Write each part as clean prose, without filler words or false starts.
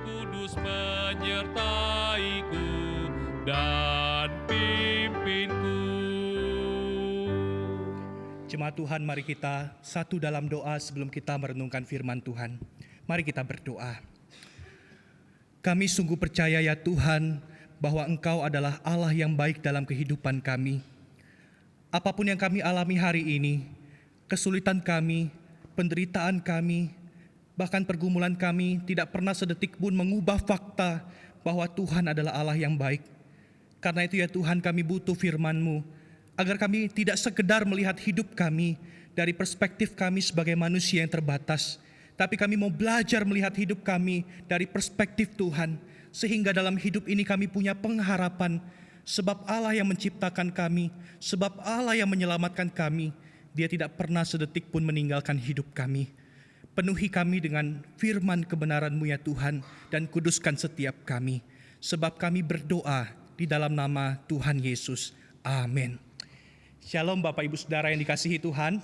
Kudus menyertaiku dan pimpinku. Jemaat Tuhan, mari kita satu dalam doa sebelum kita merenungkan firman Tuhan. Mari kita berdoa. Kami sungguh percaya ya Tuhan, bahwa Engkau adalah Allah yang baik dalam kehidupan kami. Apapun yang kami alami hari ini, kesulitan kami, penderitaan kami, bahkan pergumulan kami tidak pernah sedetik pun mengubah fakta bahwa Tuhan adalah Allah yang baik. Karena itu ya Tuhan, kami butuh firman-Mu, agar kami tidak sekedar melihat hidup kami dari perspektif kami sebagai manusia yang terbatas, tapi kami mau belajar melihat hidup kami dari perspektif Tuhan, sehingga dalam hidup ini kami punya pengharapan, sebab Allah yang menciptakan kami, sebab Allah yang menyelamatkan kami, Dia tidak pernah sedetik pun meninggalkan hidup kami. Penuhi kami dengan firman kebenaran-Mu ya Tuhan, dan kuduskan setiap kami, sebab kami berdoa di dalam nama Tuhan Yesus. Amin. Shalom Bapak Ibu Saudara yang dikasihi Tuhan.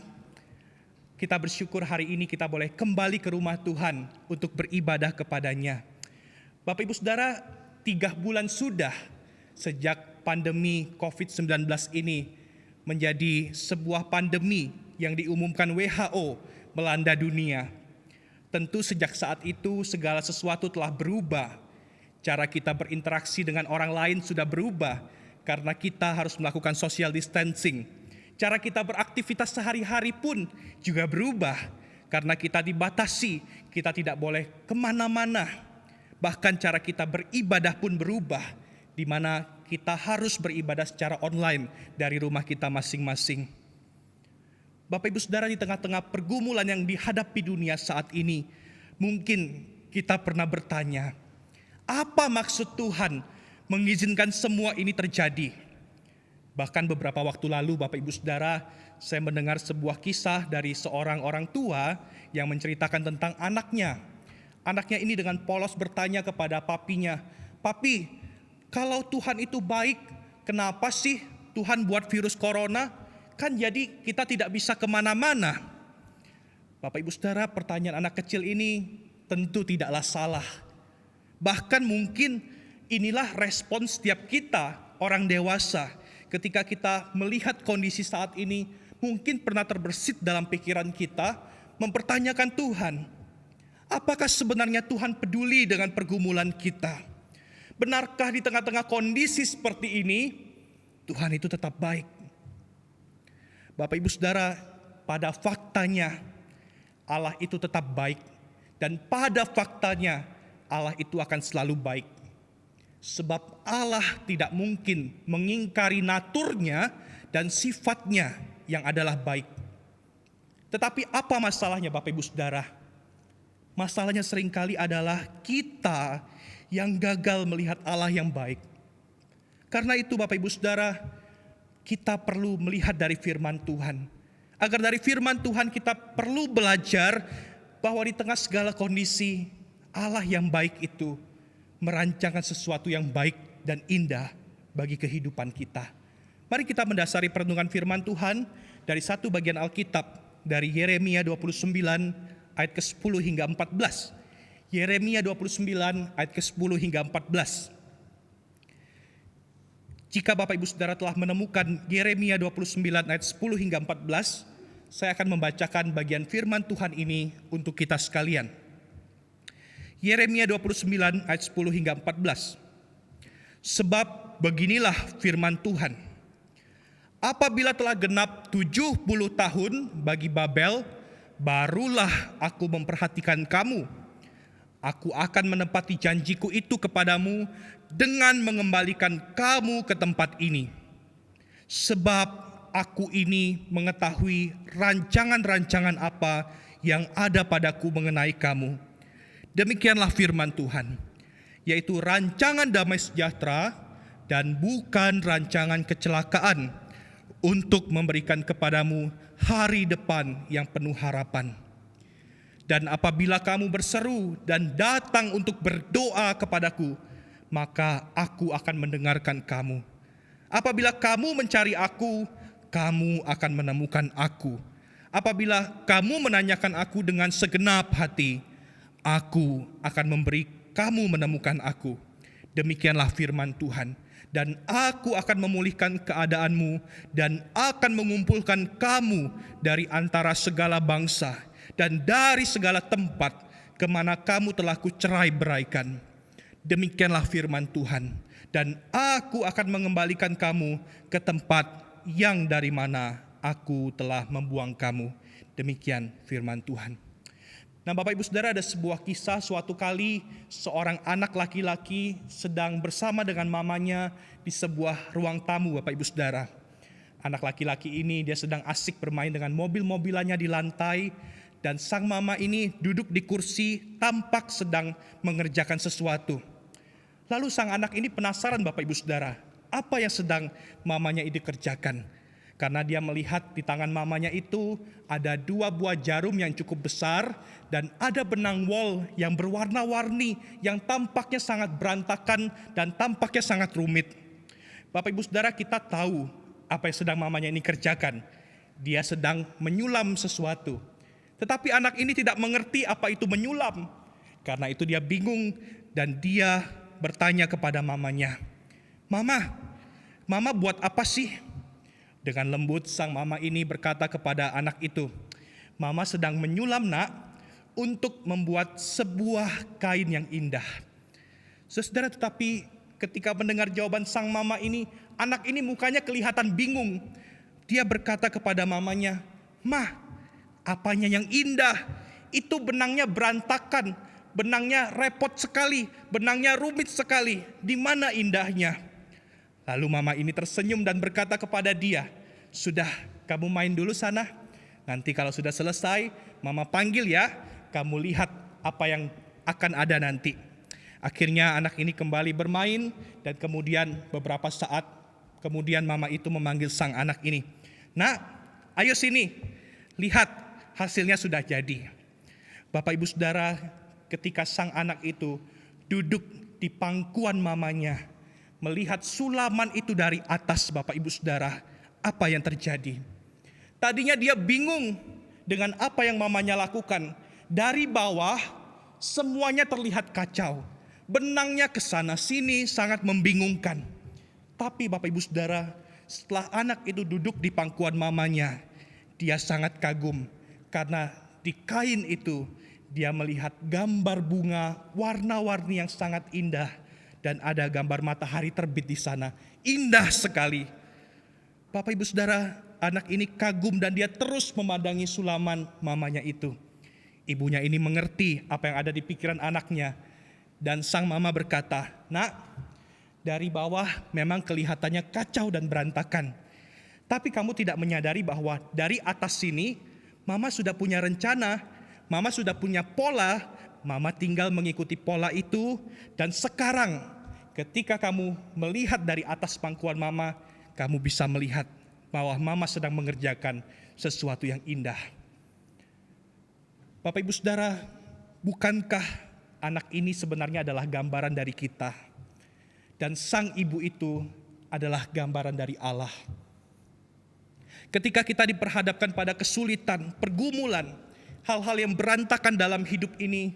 Kita bersyukur hari ini kita boleh kembali ke rumah Tuhan untuk beribadah kepadanya. Bapak Ibu Saudara, 3 bulan sudah sejak pandemi COVID-19 ini menjadi sebuah pandemi yang diumumkan WHO melanda dunia. Tentu sejak saat itu segala sesuatu telah berubah. Cara kita berinteraksi dengan orang lain sudah berubah karena kita harus melakukan social distancing. Cara kita beraktivitas sehari-hari pun juga berubah karena kita dibatasi, kita tidak boleh kemana-mana. Bahkan cara kita beribadah pun berubah, di mana kita harus beribadah secara online dari rumah kita masing-masing. Bapak Ibu Saudara, di tengah-tengah pergumulan yang dihadapi dunia saat ini, mungkin kita pernah bertanya, apa maksud Tuhan mengizinkan semua ini terjadi? Bahkan beberapa waktu lalu Bapak Ibu Saudara, saya mendengar sebuah kisah dari seorang orang tua yang menceritakan tentang anaknya. Anaknya ini dengan polos bertanya kepada papinya, "Papi, kalau Tuhan itu baik, kenapa sih Tuhan buat virus corona? Kan jadi kita tidak bisa kemana-mana." Bapak Ibu Saudara, pertanyaan anak kecil ini tentu tidaklah salah. Bahkan mungkin inilah respons setiap kita, orang dewasa, ketika kita melihat kondisi saat ini, mungkin pernah terbersit dalam pikiran kita, mempertanyakan Tuhan. Apakah sebenarnya Tuhan peduli dengan pergumulan kita? Benarkah di tengah-tengah kondisi seperti ini, Tuhan itu tetap baik? Bapak Ibu Saudara, pada faktanya Allah itu tetap baik, dan pada faktanya Allah itu akan selalu baik. Sebab Allah tidak mungkin mengingkari naturnya dan sifatnya yang adalah baik. Tetapi apa masalahnya Bapak Ibu Saudara? Masalahnya seringkali adalah kita yang gagal melihat Allah yang baik. Karena itu Bapak Ibu Saudara, kita perlu melihat dari firman Tuhan. Agar dari firman Tuhan kita perlu belajar bahwa di tengah segala kondisi, Allah yang baik itu merancangkan sesuatu yang baik dan indah bagi kehidupan kita. Mari kita mendasari perenungan firman Tuhan dari satu bagian Alkitab, dari Yeremia 29 ayat ke-10 hingga 14. Yeremia 29 ayat ke-10 hingga 14. Jika Bapak Ibu Saudara telah menemukan Yeremia 29 ayat 10 hingga 14, saya akan membacakan bagian firman Tuhan ini untuk kita sekalian. Yeremia 29 ayat 10 hingga 14. Sebab beginilah firman Tuhan. Apabila telah genap 70 tahun bagi Babel, barulah aku memperhatikan kamu. Aku akan menepati janjiku itu kepadamu dengan mengembalikan kamu ke tempat ini. Sebab aku ini mengetahui rancangan-rancangan apa yang ada padaku mengenai kamu. Demikianlah firman Tuhan, yaitu rancangan damai sejahtera dan bukan rancangan kecelakaan, untuk memberikan kepadamu hari depan yang penuh harapan. Dan apabila kamu berseru dan datang untuk berdoa kepadaku, maka aku akan mendengarkan kamu. Apabila kamu mencari aku, kamu akan menemukan aku. Apabila kamu menanyakan aku dengan segenap hati, aku akan memberi kamu menemukan aku. Demikianlah firman Tuhan. Dan aku akan memulihkan keadaanmu dan akan mengumpulkan kamu dari antara segala bangsa dan dari segala tempat kemana kamu telah kucerai-beraikan. Demikianlah firman Tuhan. Dan aku akan mengembalikan kamu ke tempat yang dari mana aku telah membuang kamu. Demikian firman Tuhan. Nah, Bapak Ibu Saudara, ada sebuah kisah suatu kali seorang anak laki-laki sedang bersama dengan mamanya di sebuah ruang tamu, Bapak Ibu Saudara. Anak laki-laki ini dia sedang asik bermain dengan mobil-mobilannya di lantai, dan sang mama ini duduk di kursi tampak sedang mengerjakan sesuatu. Lalu sang anak ini penasaran, Bapak Ibu Saudara, apa yang sedang mamanya itu kerjakan. Karena dia melihat di tangan mamanya itu ada 2 buah jarum yang cukup besar dan ada benang wol yang berwarna-warni yang tampaknya sangat berantakan dan tampaknya sangat rumit. Bapak Ibu Saudara, kita tahu apa yang sedang mamanya ini kerjakan. Dia sedang menyulam sesuatu. Tetapi anak ini tidak mengerti apa itu menyulam. Karena itu dia bingung dan dia bertanya kepada mamanya, Mama buat apa sih? Dengan lembut sang mama ini berkata kepada anak itu, Mama sedang menyulam nak untuk membuat sebuah kain yang indah. Saudara, tetapi ketika mendengar jawaban sang mama ini, anak ini mukanya kelihatan bingung. Dia berkata kepada mamanya, Ma, apanya yang indah? Itu benangnya berantakan, benangnya repot sekali, benangnya rumit sekali. Di mana indahnya? Lalu mama ini tersenyum dan berkata kepada dia, sudah, kamu main dulu sana. Nanti kalau sudah selesai, mama panggil ya. Kamu lihat apa yang akan ada nanti. Akhirnya anak ini kembali bermain dan kemudian beberapa saat kemudian mama itu memanggil sang anak ini. Nak, ayo sini. Lihat, hasilnya sudah jadi. Bapak Ibu Saudara, ketika sang anak itu duduk di pangkuan mamanya, melihat sulaman itu dari atas, Bapak Ibu Saudara, apa yang terjadi? Tadinya dia bingung dengan apa yang mamanya lakukan. Dari bawah semuanya terlihat kacau. Benangnya ke sana sini sangat membingungkan. Tapi Bapak Ibu Saudara, setelah anak itu duduk di pangkuan mamanya, dia sangat kagum karena di kain itu dia melihat gambar bunga warna-warni yang sangat indah. Dan ada gambar matahari terbit di sana. Indah sekali. Bapak Ibu Saudara, anak ini kagum dan dia terus memandangi sulaman mamanya itu. Ibunya ini mengerti apa yang ada di pikiran anaknya. Dan sang mama berkata, Nak, dari bawah memang kelihatannya kacau dan berantakan. Tapi kamu tidak menyadari bahwa dari atas sini, mama sudah punya rencana, mama sudah punya pola, mama tinggal mengikuti pola itu. Dan sekarang ketika kamu melihat dari atas pangkuan mama, kamu bisa melihat bahwa mama sedang mengerjakan sesuatu yang indah. Bapak Ibu Saudara, bukankah anak ini sebenarnya adalah gambaran dari kita? Dan sang ibu itu adalah gambaran dari Allah. Ketika kita diperhadapkan pada kesulitan, pergumulan, hal-hal yang berantakan dalam hidup ini,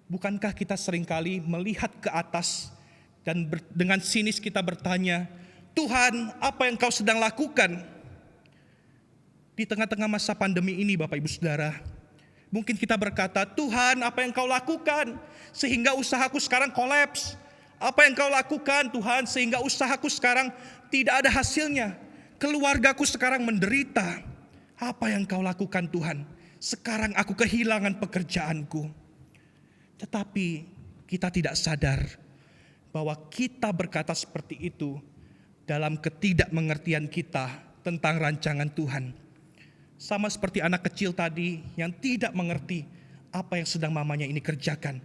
bukankah kita seringkali melihat ke atas dan dengan sinis kita bertanya, Tuhan, apa yang Kau sedang lakukan? Di tengah-tengah masa pandemi ini, Bapak Ibu Saudara, mungkin kita berkata, Tuhan, apa yang Kau lakukan sehingga usahaku sekarang kolaps? Apa yang Kau lakukan, Tuhan, sehingga usahaku sekarang tidak ada hasilnya? Keluargaku sekarang menderita. Apa yang Kau lakukan, Tuhan? Sekarang aku kehilangan pekerjaanku. Tetapi kita tidak sadar bahwa kita berkata seperti itu dalam ketidakmengertian kita tentang rancangan Tuhan. Sama seperti anak kecil tadi yang tidak mengerti apa yang sedang mamanya ini kerjakan.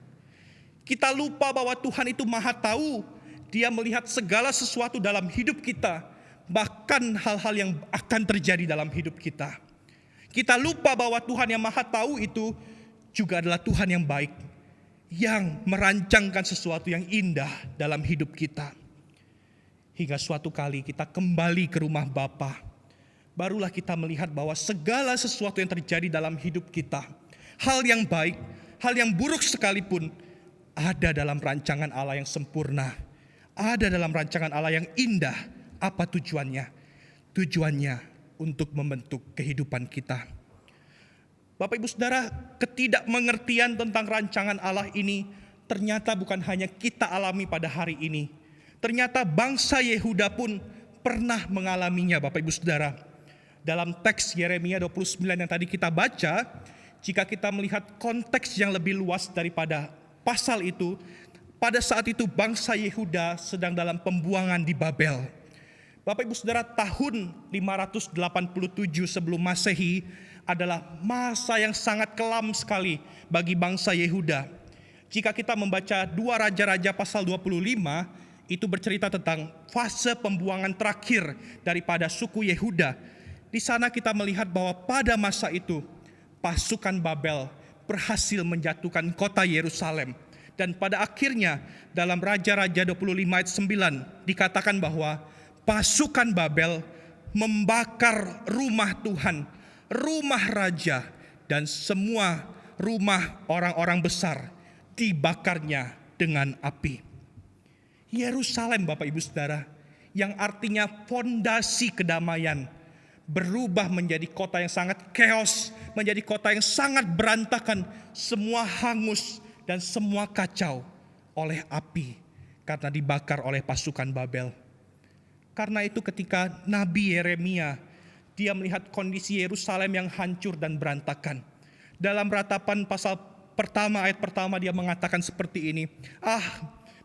Kita lupa bahwa Tuhan itu Maha Tahu. Dia melihat segala sesuatu dalam hidup kita, bahkan hal-hal yang akan terjadi dalam hidup kita. Kita lupa bahwa Tuhan yang Maha Tahu itu juga adalah Tuhan yang baik, yang merancangkan sesuatu yang indah dalam hidup kita. Hingga suatu kali kita kembali ke rumah Bapa, barulah kita melihat bahwa segala sesuatu yang terjadi dalam hidup kita, hal yang baik, hal yang buruk sekalipun, ada dalam rancangan Allah yang sempurna, ada dalam rancangan Allah yang indah. Apa tujuannya? Tujuannya untuk membentuk kehidupan kita. Bapak Ibu Saudara, ketidakmengertian tentang rancangan Allah ini ternyata bukan hanya kita alami pada hari ini. Ternyata bangsa Yehuda pun pernah mengalaminya, Bapak Ibu Saudara. Dalam teks Yeremia 29 yang tadi kita baca, jika kita melihat konteks yang lebih luas daripada pasal itu, pada saat itu bangsa Yehuda sedang dalam pembuangan di Babel. Bapak Ibu Saudara, tahun 587 sebelum Masehi adalah masa yang sangat kelam sekali bagi bangsa Yehuda. Jika kita membaca 2 Raja-Raja pasal 25, itu bercerita tentang fase pembuangan terakhir daripada suku Yehuda. Di sana kita melihat bahwa pada masa itu pasukan Babel berhasil menjatuhkan kota Yerusalem. Dan pada akhirnya dalam Raja-Raja 25 ayat 9 dikatakan bahwa pasukan Babel membakar rumah Tuhan, rumah raja, dan semua rumah orang-orang besar dibakarnya dengan api. Yerusalem, Bapak Ibu Saudara, yang artinya fondasi kedamaian, berubah menjadi kota yang sangat chaos, menjadi kota yang sangat berantakan, semua hangus dan semua kacau oleh api karena dibakar oleh pasukan Babel. Karena itu ketika Nabi Yeremia, dia melihat kondisi Yerusalem yang hancur dan berantakan. Dalam ratapan pasal pertama, ayat pertama dia mengatakan seperti ini.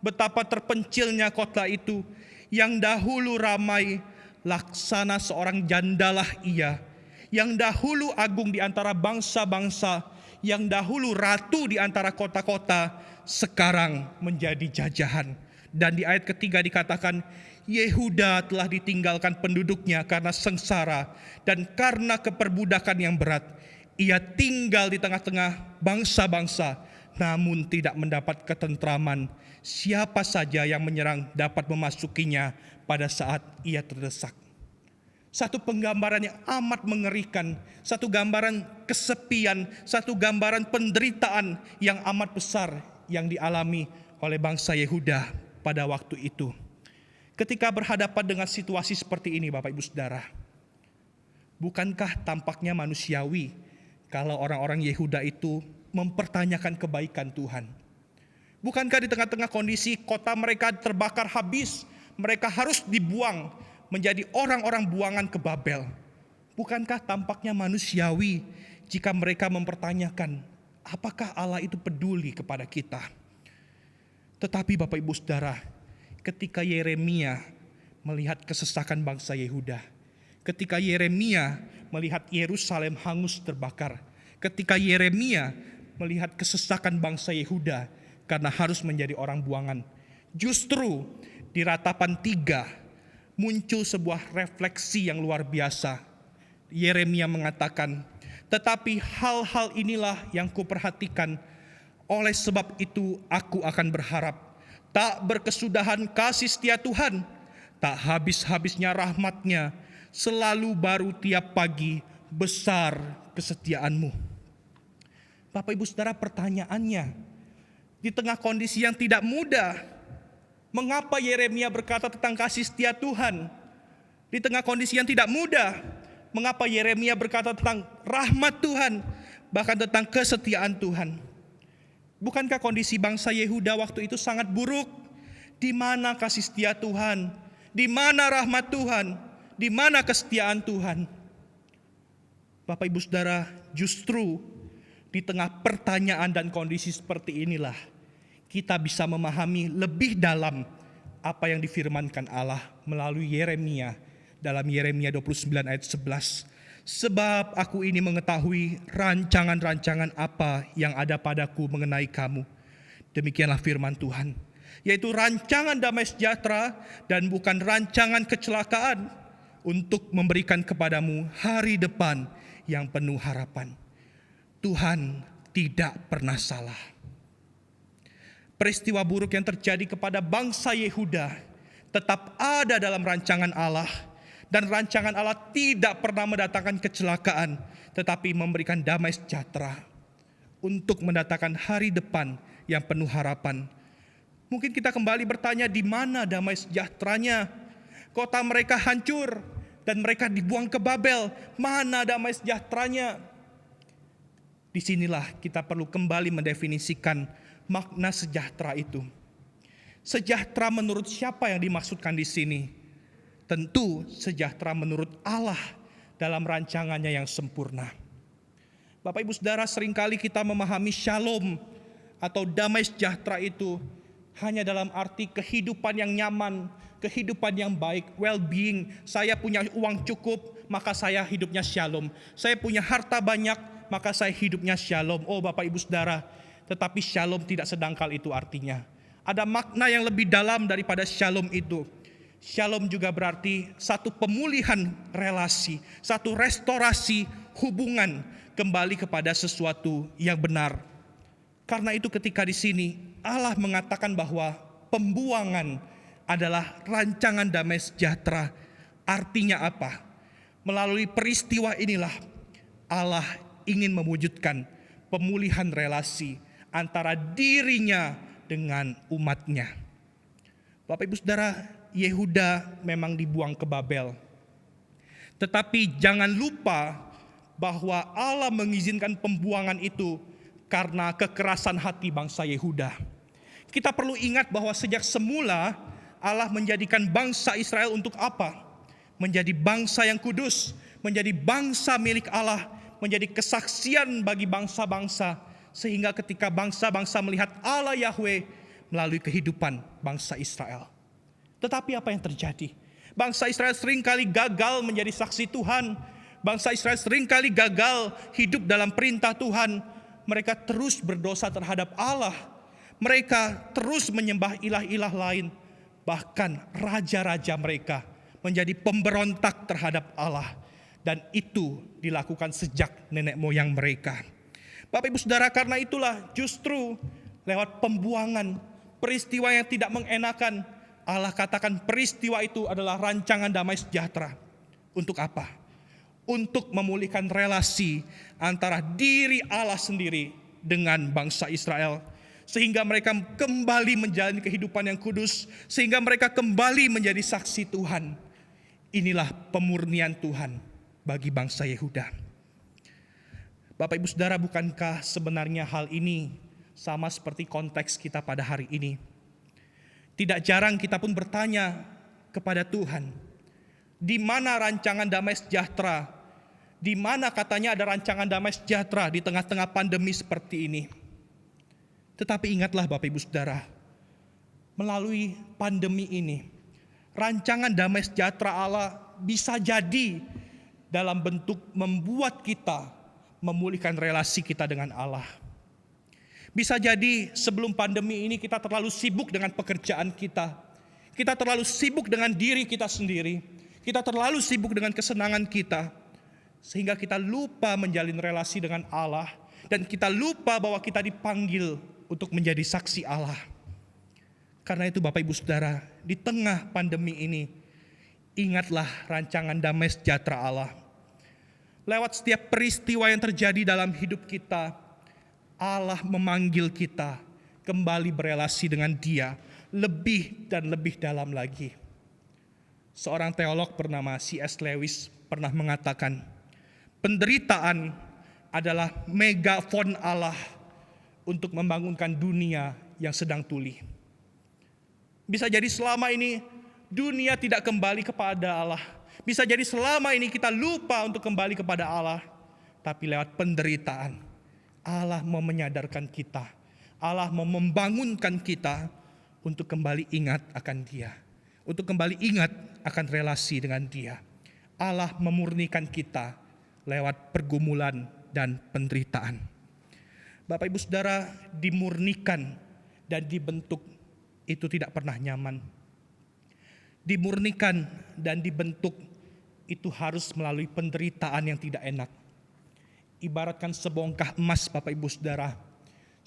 Betapa terpencilnya kota itu, yang dahulu ramai, laksana seorang jandalah ia. Yang dahulu agung di antara bangsa-bangsa, yang dahulu ratu di antara kota-kota, sekarang menjadi jajahan. Dan di ayat ketiga dikatakan, Yehuda telah ditinggalkan penduduknya karena sengsara dan karena keperbudakan yang berat. Ia tinggal di tengah-tengah bangsa-bangsa, namun tidak mendapat ketentraman. Siapa saja yang menyerang dapat memasukinya pada saat ia terdesak. Satu penggambaran yang amat mengerikan, satu gambaran kesepian, satu gambaran penderitaan yang amat besar yang dialami oleh bangsa Yehuda pada waktu itu. Ketika berhadapan dengan situasi seperti ini, Bapak Ibu Saudara, bukankah tampaknya manusiawi kalau orang-orang Yehuda itu mempertanyakan kebaikan Tuhan? Bukankah di tengah-tengah kondisi kota mereka terbakar habis, mereka harus dibuang menjadi orang-orang buangan ke Babel? Bukankah tampaknya manusiawi jika mereka mempertanyakan, apakah Allah itu peduli kepada kita? Tetapi Bapak Ibu Saudara, ketika Yeremia melihat kesesakan bangsa Yehuda, ketika Yeremia melihat Yerusalem hangus terbakar, ketika Yeremia melihat kesesakan bangsa Yehuda karena harus menjadi orang buangan, justru di ratapan 3 muncul sebuah refleksi yang luar biasa. Yeremia mengatakan, tetapi hal-hal inilah yang kuperhatikan, oleh sebab itu aku akan berharap. Tak berkesudahan kasih setia Tuhan, tak habis-habisnya rahmat-Nya, selalu baru tiap pagi, besar kesetiaan-Mu. Bapak Ibu Saudara, pertanyaannya, di tengah kondisi yang tidak mudah, mengapa Yeremia berkata tentang kasih setia Tuhan? Di tengah kondisi yang tidak mudah, mengapa Yeremia berkata tentang rahmat Tuhan, bahkan tentang kesetiaan Tuhan? Bukankah kondisi bangsa Yehuda waktu itu sangat buruk? Di mana kasih setia Tuhan? Di mana rahmat Tuhan? Di mana kesetiaan Tuhan? Bapak Ibu Saudara, justru di tengah pertanyaan dan kondisi seperti inilah kita bisa memahami lebih dalam apa yang difirmankan Allah melalui Yeremia dalam Yeremia 29 ayat 11. Sebab aku ini mengetahui rancangan-rancangan apa yang ada padaku mengenai kamu. Demikianlah firman Tuhan, yaitu rancangan damai sejahtera dan bukan rancangan kecelakaan, untuk memberikan kepadamu hari depan yang penuh harapan. Tuhan tidak pernah salah. Peristiwa buruk yang terjadi kepada bangsa Yehuda tetap ada dalam rancangan Allah. Dan rancangan Allah tidak pernah mendatangkan kecelakaan, tetapi memberikan damai sejahtera untuk mendatangkan hari depan yang penuh harapan. Mungkin kita kembali bertanya, di mana damai sejahteranya? Kota mereka hancur dan mereka dibuang ke Babel. Mana damai sejahteranya? Disinilah kita perlu kembali mendefinisikan makna sejahtera itu. Sejahtera menurut siapa yang dimaksudkan di sini? Tentu sejahtera menurut Allah dalam rancangannya yang sempurna. Bapak Ibu Saudara, seringkali kita memahami shalom atau damai sejahtera itu hanya dalam arti kehidupan yang nyaman, kehidupan yang baik, well-being. Saya punya uang cukup, maka saya hidupnya shalom. Saya punya harta banyak, maka saya hidupnya shalom. Oh Bapak Ibu Saudara, tetapi shalom tidak sedangkal itu artinya. Ada makna yang lebih dalam daripada shalom itu. Shalom juga berarti satu pemulihan relasi, satu restorasi hubungan kembali kepada sesuatu yang benar. Karena itu ketika di sini Allah mengatakan bahwa pembuangan adalah rancangan damai sejahtera. Artinya apa? Melalui peristiwa inilah Allah ingin mewujudkan pemulihan relasi antara dirinya dengan umatnya. Bapak Ibu Saudara, Yehuda memang dibuang ke Babel. Tetapi jangan lupa bahwa Allah mengizinkan pembuangan itu karena kekerasan hati bangsa Yehuda. Kita perlu ingat bahwa sejak semula Allah menjadikan bangsa Israel untuk apa? Menjadi bangsa yang kudus, menjadi bangsa milik Allah, menjadi kesaksian bagi bangsa-bangsa. Sehingga ketika bangsa-bangsa melihat Allah Yahweh melalui kehidupan bangsa Israel. Tetapi apa yang terjadi? Bangsa Israel seringkali gagal menjadi saksi Tuhan. Bangsa Israel seringkali gagal hidup dalam perintah Tuhan. Mereka terus berdosa terhadap Allah. Mereka terus menyembah ilah-ilah lain. Bahkan raja-raja mereka menjadi pemberontak terhadap Allah. Dan itu dilakukan sejak nenek moyang mereka. Bapak Ibu Saudara, karena itulah justru lewat pembuangan, peristiwa yang tidak mengenakan, Allah katakan peristiwa itu adalah rancangan damai sejahtera. Untuk apa? Untuk memulihkan relasi antara diri Allah sendiri dengan bangsa Israel. Sehingga mereka kembali menjalani kehidupan yang kudus. Sehingga mereka kembali menjadi saksi Tuhan. Inilah pemurnian Tuhan bagi bangsa Yehuda. Bapak Ibu Saudara, bukankah sebenarnya hal ini sama seperti konteks kita pada hari ini? Tidak jarang kita pun bertanya kepada Tuhan, di mana rancangan damai sejahtera? Di mana katanya ada rancangan damai sejahtera di tengah-tengah pandemi seperti ini? Tetapi ingatlah Bapak Ibu Saudara, melalui pandemi ini, rancangan damai sejahtera Allah bisa jadi dalam bentuk membuat kita memulihkan relasi kita dengan Allah. Bisa jadi sebelum pandemi ini kita terlalu sibuk dengan pekerjaan kita. Kita terlalu sibuk dengan diri kita sendiri. Kita terlalu sibuk dengan kesenangan kita. Sehingga kita lupa menjalin relasi dengan Allah. Dan kita lupa bahwa kita dipanggil untuk menjadi saksi Allah. Karena itu Bapak Ibu Saudara, di tengah pandemi ini, ingatlah rancangan damai sejahtera Allah. Lewat setiap peristiwa yang terjadi dalam hidup kita, Allah memanggil kita kembali berelasi dengan Dia lebih dan lebih dalam lagi. Seorang teolog bernama C.S. Lewis pernah mengatakan, penderitaan adalah megafon Allah untuk membangunkan dunia yang sedang tuli. Bisa jadi selama ini dunia tidak kembali kepada Allah. Bisa jadi selama ini kita lupa untuk kembali kepada Allah. Tapi lewat penderitaan, Allah mau menyadarkan kita. Allah mau membangunkan kita untuk kembali ingat akan Dia. Untuk kembali ingat akan relasi dengan Dia. Allah memurnikan kita lewat pergumulan dan penderitaan. Bapak Ibu Saudara, dimurnikan dan dibentuk itu tidak pernah nyaman. Dimurnikan dan dibentuk itu harus melalui penderitaan yang tidak enak. Ibaratkan sebongkah emas Bapak Ibu Saudara.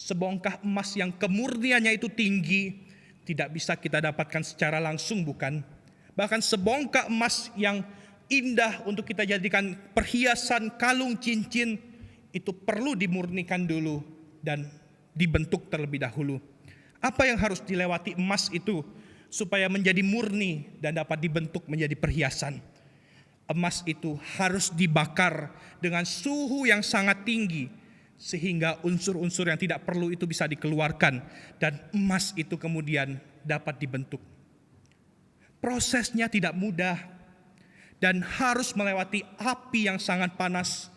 Sebongkah emas yang kemurniannya itu tinggi, tidak bisa kita dapatkan secara langsung, bukan? Bahkan sebongkah emas yang indah untuk kita jadikan perhiasan, kalung, cincin, itu perlu dimurnikan dulu dan dibentuk terlebih dahulu. Apa yang harus dilewati emas itu supaya menjadi murni dan dapat dibentuk menjadi perhiasan? Emas itu harus dibakar dengan suhu yang sangat tinggi sehingga unsur-unsur yang tidak perlu itu bisa dikeluarkan dan emas itu kemudian dapat dibentuk. Prosesnya tidak mudah dan harus melewati api yang sangat panas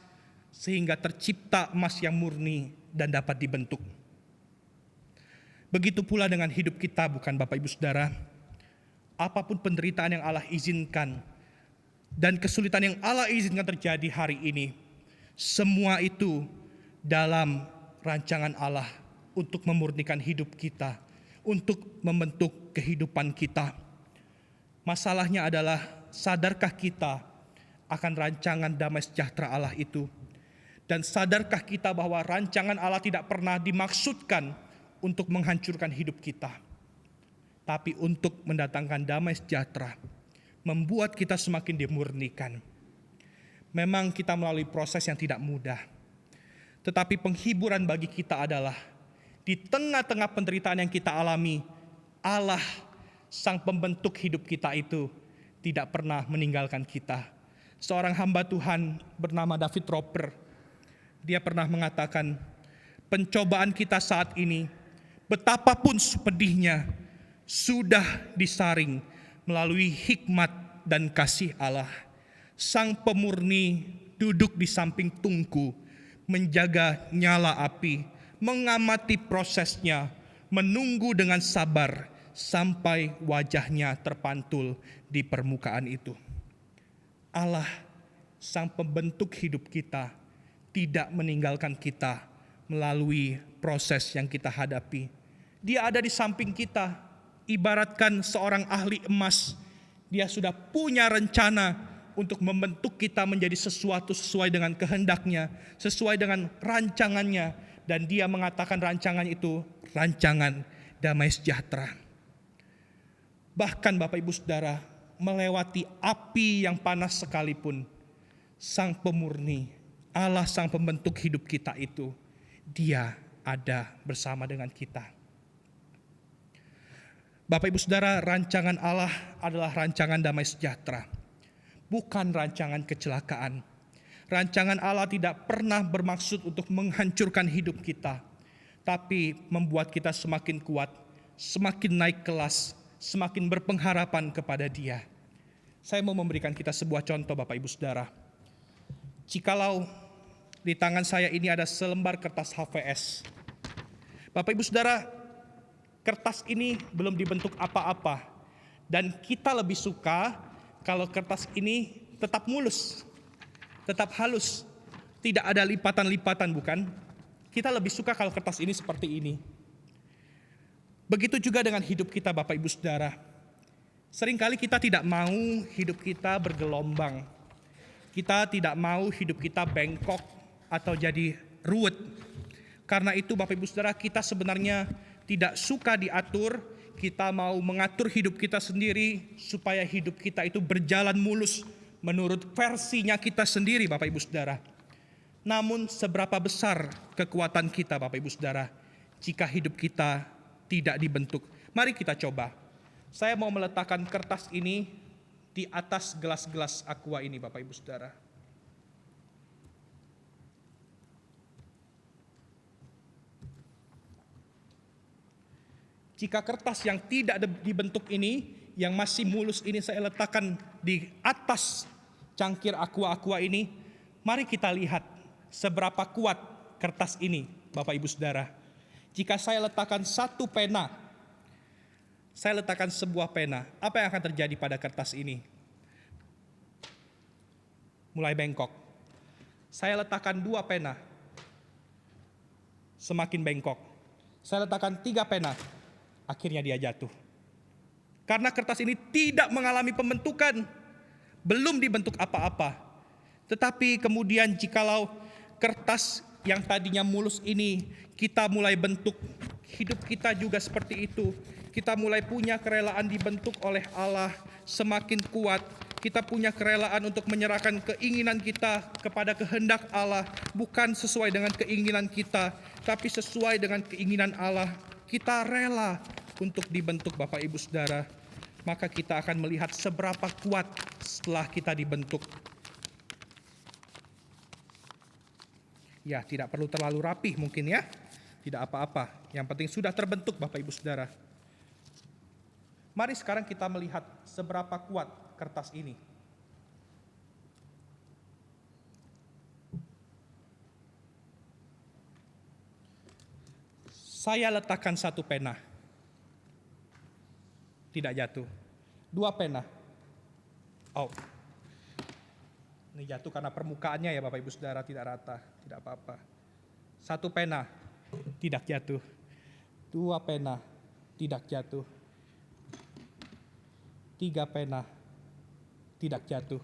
sehingga tercipta emas yang murni dan dapat dibentuk. Begitu pula dengan hidup kita, bukan Bapak Ibu Saudara? Apapun penderitaan yang Allah izinkan dan kesulitan yang Allah izinkan terjadi hari ini, semua itu dalam rancangan Allah untuk memurnikan hidup kita, untuk membentuk kehidupan kita. Masalahnya adalah, sadarkah kita akan rancangan damai sejahtera Allah itu? Dan sadarkah kita bahwa rancangan Allah tidak pernah dimaksudkan untuk menghancurkan hidup kita, tapi untuk mendatangkan damai sejahtera, membuat kita semakin dimurnikan. Memang kita melalui proses yang tidak mudah, tetapi penghiburan bagi kita adalah di tengah-tengah penderitaan yang kita alami, Allah, Sang Pembentuk hidup kita itu tidak pernah meninggalkan kita. Seorang hamba Tuhan bernama David Roper, dia pernah mengatakan, pencobaan kita saat ini, betapapun pedihnya, sudah disaring melalui hikmat dan kasih Allah. Sang Pemurni duduk di samping tungku, menjaga nyala api, mengamati prosesnya, menunggu dengan sabar sampai wajahnya terpantul di permukaan itu. Allah, Sang Pembentuk hidup kita, tidak meninggalkan kita melalui proses yang kita hadapi. Dia ada di samping kita, ibaratkan seorang ahli emas. Dia sudah punya rencana untuk membentuk kita menjadi sesuatu sesuai dengan kehendaknya, sesuai dengan rancangannya. Dan dia mengatakan rancangan itu rancangan damai sejahtera. Bahkan Bapak Ibu Saudara, melewati api yang panas sekalipun, Sang Pemurni, Allah Sang Pembentuk hidup kita itu, Dia ada bersama dengan kita. Bapak Ibu Saudara, rancangan Allah adalah rancangan damai sejahtera, bukan rancangan kecelakaan. Rancangan Allah tidak pernah bermaksud untuk menghancurkan hidup kita, tapi membuat kita semakin kuat, semakin naik kelas, semakin berpengharapan kepada Dia. Saya mau memberikan kita sebuah contoh Bapak Ibu Saudara. Jikalau di tangan saya ini ada selembar kertas HVS. Bapak Ibu Saudara, kertas ini belum dibentuk apa-apa. Dan kita lebih suka kalau kertas ini tetap mulus, tetap halus, tidak ada lipatan-lipatan, bukan? Kita lebih suka kalau kertas ini seperti ini. Begitu juga dengan hidup kita Bapak Ibu Saudara. Seringkali kita tidak mau hidup kita bergelombang. Kita tidak mau hidup kita bengkok atau jadi ruwet. Karena itu Bapak Ibu Saudara, kita sebenarnya tidak suka diatur. Kita mau mengatur hidup kita sendiri supaya hidup kita itu berjalan mulus menurut versinya kita sendiri Bapak Ibu Saudara. Namun seberapa besar kekuatan kita Bapak Ibu Saudara jika hidup kita tidak dibentuk? Mari kita coba. Saya mau meletakkan kertas ini di atas gelas-gelas aqua ini Bapak Ibu Saudara. Jika kertas yang tidak dibentuk ini, yang masih mulus ini saya letakkan di atas cangkir aqua ini, mari kita lihat seberapa kuat kertas ini Bapak Ibu Saudara. Jika saya letakkan satu pena, saya letakkan sebuah pena, apa yang akan terjadi pada kertas ini? Mulai bengkok. Saya letakkan 2 pena, semakin bengkok. Saya letakkan 3 pena, akhirnya dia jatuh. Karena kertas ini tidak mengalami pembentukan, belum dibentuk apa-apa. Tetapi kemudian jikalau kertas yang tadinya mulus ini kita mulai bentuk, hidup kita juga seperti itu. Kita mulai punya kerelaan dibentuk oleh Allah, semakin kuat. Kita punya kerelaan untuk menyerahkan keinginan kita kepada kehendak Allah, bukan sesuai dengan keinginan kita. tapi sesuai dengan keinginan Allah, kita rela untuk dibentuk Bapak Ibu Saudara, maka kita akan melihat seberapa kuat setelah kita dibentuk. Ya, tidak perlu terlalu rapih mungkin ya, tidak apa-apa, yang penting sudah terbentuk Bapak Ibu Saudara. Mari sekarang kita melihat seberapa kuat kertas ini. Saya letakkan satu pena, tidak jatuh. Dua pena, oh, ini jatuh karena permukaannya ya Bapak Ibu Saudara, tidak rata, tidak apa-apa. Satu pena, tidak jatuh. Dua pena, tidak jatuh. Tiga pena, tidak jatuh.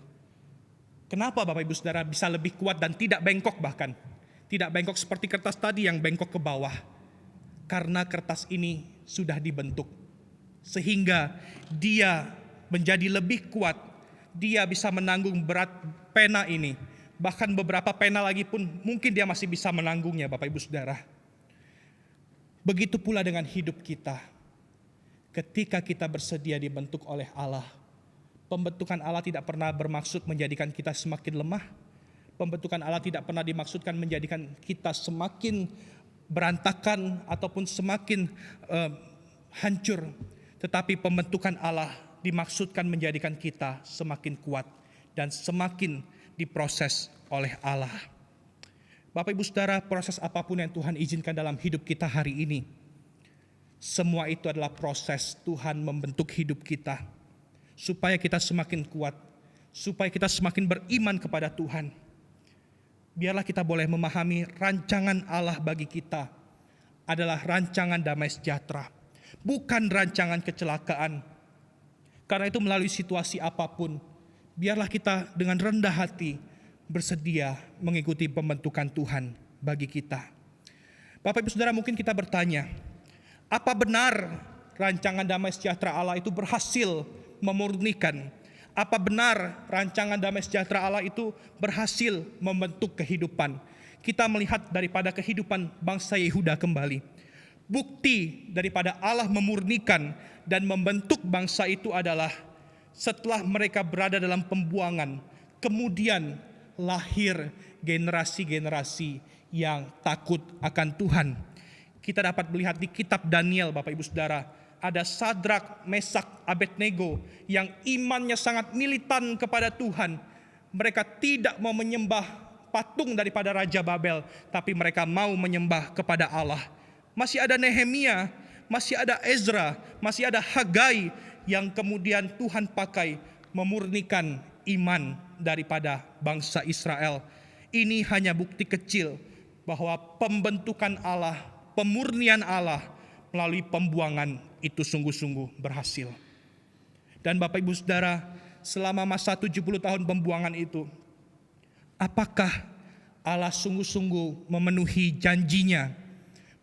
Kenapa Bapak Ibu Saudara bisa lebih kuat dan tidak bengkok bahkan? Tidak bengkok seperti kertas tadi yang bengkok ke bawah. Karena kertas ini sudah dibentuk, sehingga dia menjadi lebih kuat. Dia bisa menanggung berat pena ini. Bahkan beberapa pena lagi pun mungkin dia masih bisa menanggungnya Bapak Ibu Saudara. Begitu pula dengan hidup kita. Ketika kita bersedia dibentuk oleh Allah, pembentukan Allah tidak pernah bermaksud menjadikan kita semakin lemah. Pembentukan Allah tidak pernah dimaksudkan menjadikan kita semakin berantakan ataupun semakin hancur. Tetapi pembentukan Allah dimaksudkan menjadikan kita semakin kuat dan semakin diproses oleh Allah. Bapak Ibu Saudara, proses apapun yang Tuhan izinkan dalam hidup kita hari ini, semua itu adalah proses Tuhan membentuk hidup kita, supaya kita semakin kuat, supaya kita semakin beriman kepada Tuhan. Biarlah kita boleh memahami rancangan Allah bagi kita adalah rancangan damai sejahtera, bukan rancangan kecelakaan. Karena itu melalui situasi apapun, biarlah kita dengan rendah hati bersedia mengikuti pembentukan Tuhan bagi kita. Bapak Ibu Saudara, mungkin kita bertanya, apa benar rancangan damai sejahtera Allah itu berhasil memurnikan? Apa benar rancangan damai sejahtera Allah itu berhasil membentuk kehidupan? Kita melihat daripada kehidupan bangsa Yehuda kembali. Bukti daripada Allah memurnikan dan membentuk bangsa itu adalah setelah mereka berada dalam pembuangan, kemudian lahir generasi-generasi yang takut akan Tuhan. Kita dapat melihat di kitab Daniel Bapak Ibu Saudara, ada Sadrak, Mesak, Abednego yang imannya sangat militan kepada Tuhan. Mereka tidak mau menyembah patung daripada Raja Babel, tapi mereka mau menyembah kepada Allah. Masih ada Nehemia, masih ada Ezra, masih ada Hagai yang kemudian Tuhan pakai memurnikan iman daripada bangsa Israel. Ini hanya bukti kecil bahwa pembentukan Allah, pemurnian Allah melalui pembuangan itu sungguh-sungguh berhasil. Dan Bapak Ibu Saudara, selama masa 70 tahun pembuangan itu, apakah Allah sungguh-sungguh memenuhi janjinya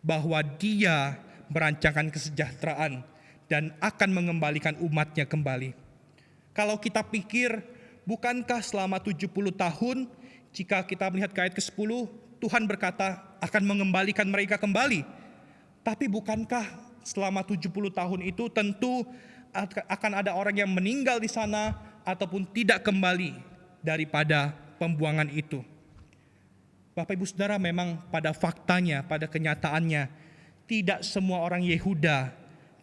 bahwa Dia merancangkan kesejahteraan dan akan mengembalikan umatnya kembali? Kalau kita pikir, bukankah selama 70 tahun, jika kita melihat ke ayat ke-10, Tuhan berkata akan mengembalikan mereka kembali. Tapi bukankah selama 70 tahun itu tentu akan ada orang yang meninggal di sana ataupun tidak kembali daripada pembuangan itu. Bapak Ibu Saudara, memang pada faktanya, pada kenyataannya, tidak semua orang Yehuda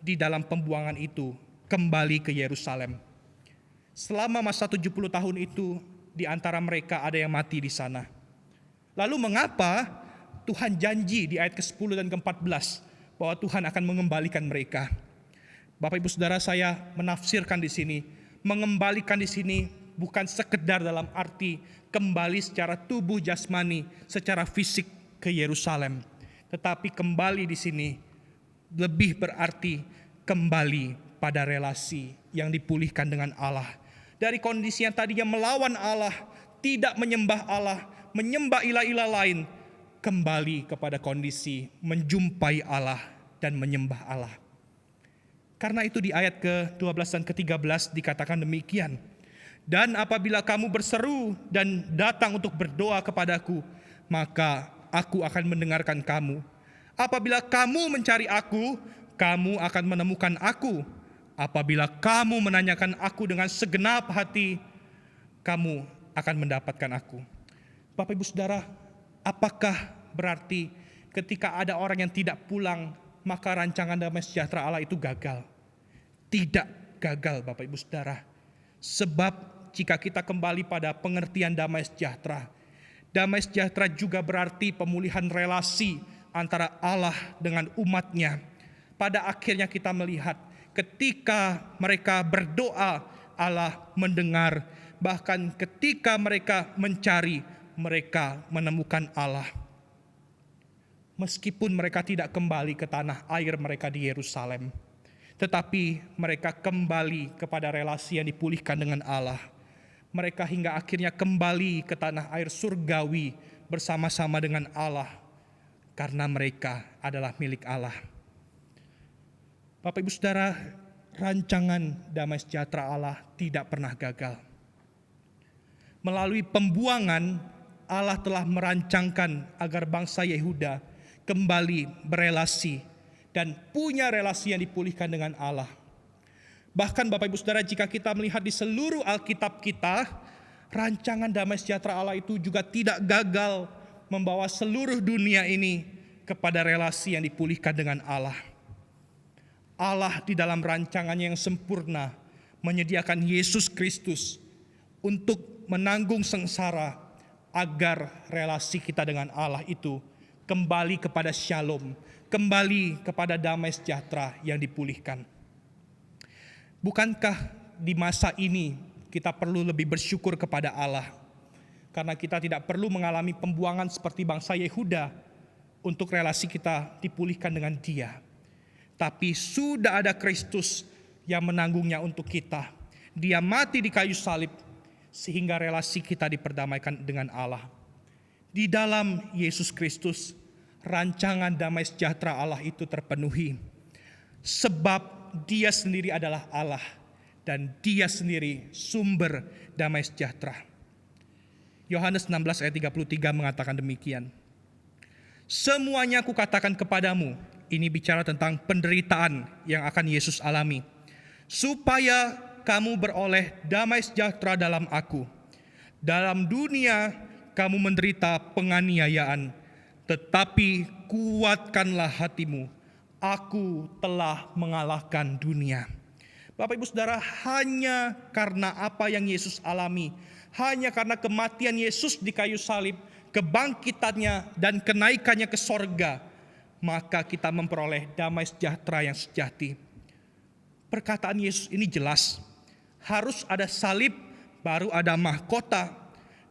di dalam pembuangan itu kembali ke Yerusalem. Selama masa 70 tahun itu, di antara mereka ada yang mati di sana. Lalu mengapa Tuhan janji di ayat ke-10 dan ke-14 bahwa Tuhan akan mengembalikan mereka? Bapak Ibu Saudara, saya menafsirkan di sini, mengembalikan di sini bukan sekedar dalam arti kembali secara tubuh jasmani, secara fisik ke Yerusalem, tetapi kembali di sini lebih berarti kembali pada relasi yang dipulihkan dengan Allah. Dari kondisi yang tadinya melawan Allah, tidak menyembah Allah, menyembah ilah-ilah lain, kembali kepada kondisi menjumpai Allah dan menyembah Allah. Karena itu di ayat ke-12 dan ke-13 dikatakan demikian. Dan apabila kamu berseru dan datang untuk berdoa kepadaku, maka aku akan mendengarkan kamu. Apabila kamu mencari aku, kamu akan menemukan aku. Apabila kamu menanyakan aku dengan segenap hati, kamu akan mendapatkan aku. Bapak Ibu Saudara, apakah berarti ketika ada orang yang tidak pulang, maka rancangan damai sejahtera Allah itu gagal? Tidak gagal, Bapak Ibu Saudara. Sebab jika kita kembali pada pengertian damai sejahtera juga berarti pemulihan relasi antara Allah dengan umatnya. Pada akhirnya kita melihat ketika mereka berdoa, Allah mendengar. Bahkan ketika mereka mencari, mereka menemukan Allah. Meskipun mereka tidak kembali ke tanah air mereka di Yerusalem, tetapi mereka kembali kepada relasi yang dipulihkan dengan Allah. Mereka hingga akhirnya kembali ke tanah air surgawi bersama-sama dengan Allah, karena mereka adalah milik Allah. Bapak Ibu Saudara, rancangan damai sejahtera Allah tidak pernah gagal. Melalui pembuangan, Allah telah merancangkan agar bangsa Yehuda kembali berelasi dan punya relasi yang dipulihkan dengan Allah. Bahkan Bapak Ibu Saudara, jika kita melihat di seluruh Alkitab kita, rancangan damai sejahtera Allah itu juga tidak gagal membawa seluruh dunia ini kepada relasi yang dipulihkan dengan Allah. Allah di dalam rancangannya yang sempurna menyediakan Yesus Kristus untuk menanggung sengsara agar relasi kita dengan Allah itu kembali kepada shalom, kembali kepada damai sejahtera yang dipulihkan. Bukankah di masa ini kita perlu lebih bersyukur kepada Allah karena kita tidak perlu mengalami pembuangan seperti bangsa Yehuda untuk relasi kita dipulihkan dengan Dia. Tapi sudah ada Kristus yang menanggungnya untuk kita. Dia mati di kayu salib sehingga relasi kita diperdamaikan dengan Allah. Di dalam Yesus Kristus, rancangan damai sejahtera Allah itu terpenuhi. Sebab Dia sendiri adalah Allah dan Dia sendiri sumber damai sejahtera. Yohanes 16 ayat 33 mengatakan demikian. Semuanya kukatakan kepadamu, ini bicara tentang penderitaan yang akan Yesus alami, supaya kamu beroleh damai sejahtera dalam aku. Dalam dunia kamu menderita penganiayaan, tetapi kuatkanlah hatimu, aku telah mengalahkan dunia. Bapak Ibu Saudara, hanya karena apa yang Yesus alami, hanya karena kematian Yesus di kayu salib, kebangkitannya dan kenaikannya ke sorga, maka kita memperoleh damai sejahtera yang sejati. Perkataan Yesus ini jelas, harus ada salib, baru ada mahkota.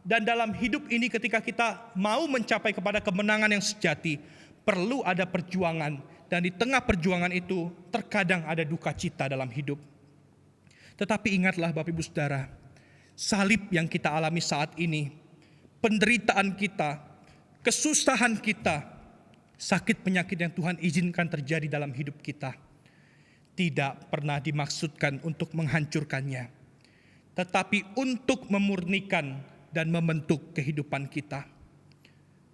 Dan dalam hidup ini ketika kita mau mencapai kepada kemenangan yang sejati, perlu ada perjuangan. Dan di tengah perjuangan itu, terkadang ada duka cita dalam hidup. Tetapi ingatlah Bapak Ibu Saudara, salib yang kita alami saat ini, penderitaan kita, kesusahan kita, sakit penyakit yang Tuhan izinkan terjadi dalam hidup kita, tidak pernah dimaksudkan untuk menghancurkannya, tetapi untuk memurnikan dan membentuk kehidupan kita.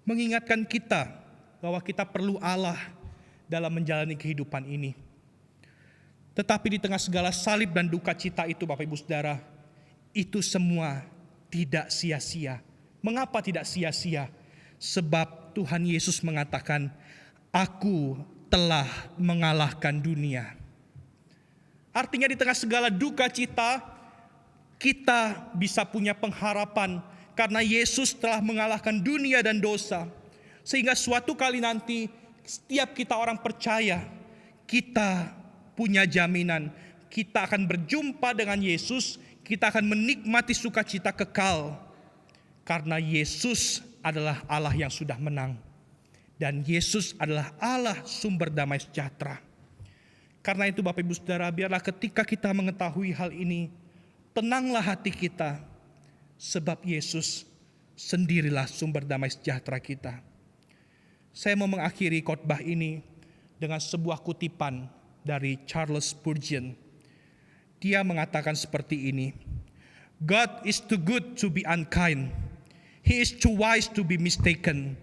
Mengingatkan kita bahwa kita perlu Allah dalam menjalani kehidupan ini. Tetapi di tengah segala salib dan duka cita itu Bapak Ibu Saudara, itu semua tidak sia-sia. Mengapa tidak sia-sia? Sebab Tuhan Yesus mengatakan, aku telah mengalahkan dunia. Artinya di tengah segala duka cita, kita bisa punya pengharapan karena Yesus telah mengalahkan dunia dan dosa. Sehingga suatu kali nanti setiap kita orang percaya, kita punya jaminan, kita akan berjumpa dengan Yesus, kita akan menikmati sukacita kekal. Karena Yesus adalah Allah yang sudah menang. Dan Yesus adalah Allah sumber damai sejahtera. Karena itu Bapak Ibu Saudara, biarlah ketika kita mengetahui hal ini, tenanglah hati kita. Sebab Yesus sendirilah sumber damai sejahtera kita. Saya mau mengakhiri khotbah ini dengan sebuah kutipan dari Charles Spurgeon. Dia mengatakan seperti ini. God is too good to be unkind. He is too wise to be mistaken.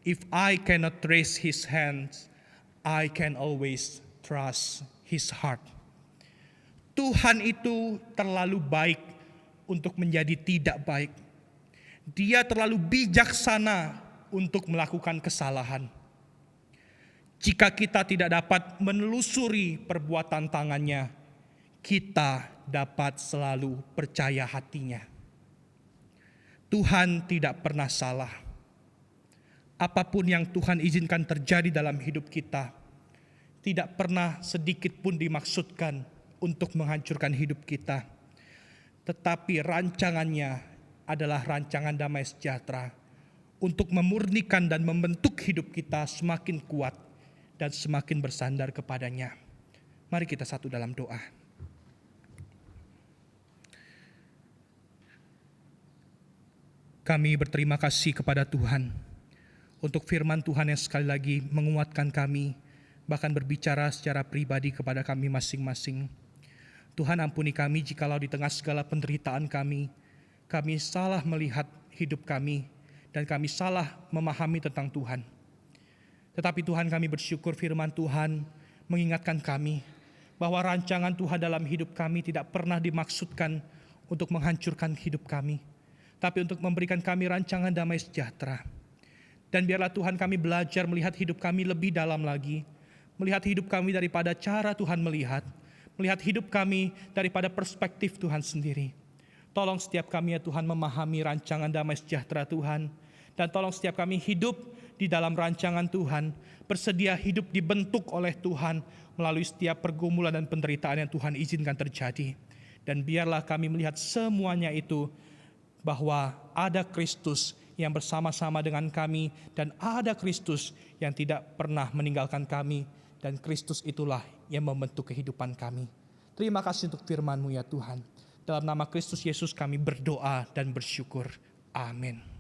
If I cannot raise his hands, I can always trust His heart. Tuhan itu terlalu baik untuk menjadi tidak baik. Dia terlalu bijaksana untuk melakukan kesalahan. Jika kita tidak dapat menelusuri perbuatan tangannya, kita dapat selalu percaya hatinya. Tuhan tidak pernah salah. Apapun yang Tuhan izinkan terjadi dalam hidup kita, tidak pernah sedikit pun dimaksudkan untuk menghancurkan hidup kita. Tetapi rancangannya adalah rancangan damai sejahtera untuk memurnikan dan membentuk hidup kita semakin kuat dan semakin bersandar kepadanya. Mari kita satu dalam doa. Kami berterima kasih kepada Tuhan untuk firman Tuhan yang sekali lagi menguatkan kami, bahkan berbicara secara pribadi kepada kami masing-masing. Tuhan, ampuni kami jikalau di tengah segala penderitaan kami salah melihat hidup kami, dan kami salah memahami tentang Tuhan. Tetapi Tuhan, kami bersyukur firman Tuhan mengingatkan kami bahwa rancangan Tuhan dalam hidup kami tidak pernah dimaksudkan untuk menghancurkan hidup kami, tapi untuk memberikan kami rancangan damai sejahtera. Dan biarlah Tuhan kami belajar melihat hidup kami lebih dalam lagi, melihat hidup kami daripada cara Tuhan melihat hidup kami daripada perspektif Tuhan sendiri. Tolong setiap kami ya Tuhan memahami rancangan damai sejahtera Tuhan, dan tolong setiap kami hidup di dalam rancangan Tuhan, bersedia hidup dibentuk oleh Tuhan melalui setiap pergumulan dan penderitaan yang Tuhan izinkan terjadi. Dan biarlah kami melihat semuanya itu bahwa ada Kristus yang bersama-sama dengan kami, dan ada Kristus yang tidak pernah meninggalkan kami, dan Kristus itulah yang membentuk kehidupan kami. Terima kasih untuk firman-Mu ya Tuhan. Dalam nama Kristus Yesus kami berdoa dan bersyukur. Amin.